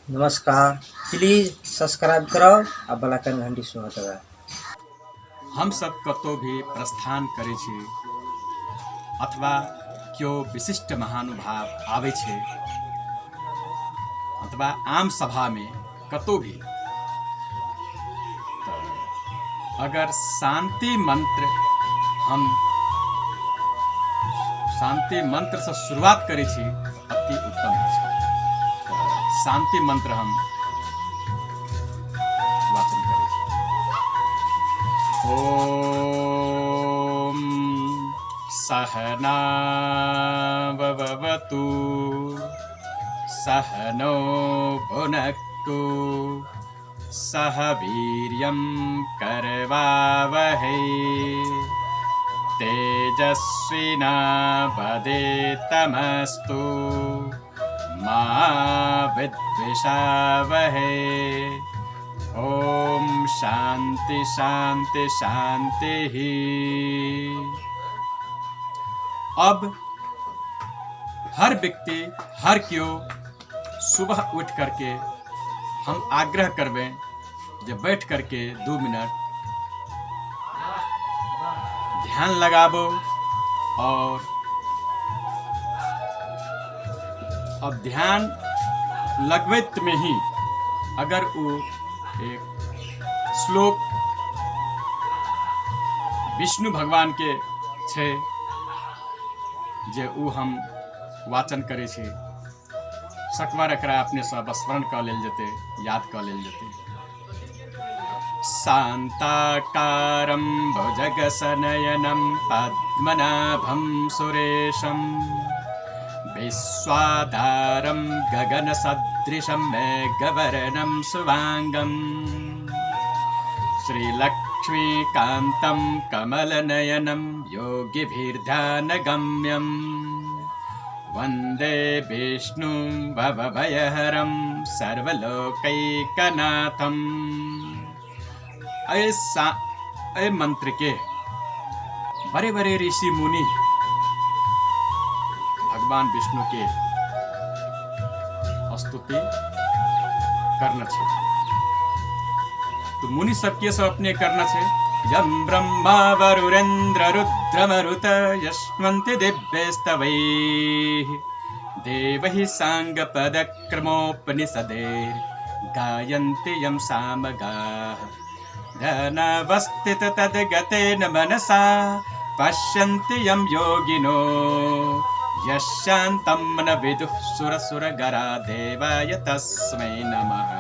नमस्कार। Please subscribe करो आ बेलआइकन घंटी सुना दबा। हम सब कतौ भी प्रस्थान करै छी अथवा केओ विशिष्ट महानुभाव आबै छै अथवा आम सभा में कतौ भी अगर शांति मंत्र से शुरुआत करै छी अति उत्तम छै। शांति मंत्र हम वाचन करै छी। ओम सहना भवतु सहनो भुनक्तु सह वीर्यं करवावहै तेजस्विनावधीतमस्तु मा विद्विषावहै। ओम शांति शांति शांति ही। अब हर व्यक्ति हर क्यों सुबह उठ करके हम आग्रह करबे जब बैठ करके 2 मिनट ध्यान लगाबो और अब ध्यान लगबैत में ही अगर वो एक श्लोक विष्णु भगवान के छे जे उ हम वाचन करे छे सकवार एकरा अपने से स्मरण क लेल जेते, याद क लेल जेते। शांताकारं भुजगशयनं पद्मनाभं सुरेशं विश्वाधारं गगनसदृशं मेघवर्णं शुभांगं श्रीलक्ष्मीकान्तं कमलनयनं योगिभिर्ध्यानगम्यं वंदे विष्णुं भवभयहरं सर्वलोकैकनाथं। ऐ मंत्र के बड़े बड़े ऋषि मुनि भगवान विष्णु के स्तुति करना छे तो मुनि सबके सब अपने करना छे। यं ब्रह्मा वरुणेन्द्र रुद्रमरुत यष्वन्ति दिव्यैस्तवैः देवैः साङ्गपदक्रमोपनिषदैः गायन्ति यं सामगाः ध्यानावस्थित तद्गतेन मनसा पश्यन्ति यं योगिनो यशान्तं न विदुः सुरसुरगरा देवाय तस्मै नमः।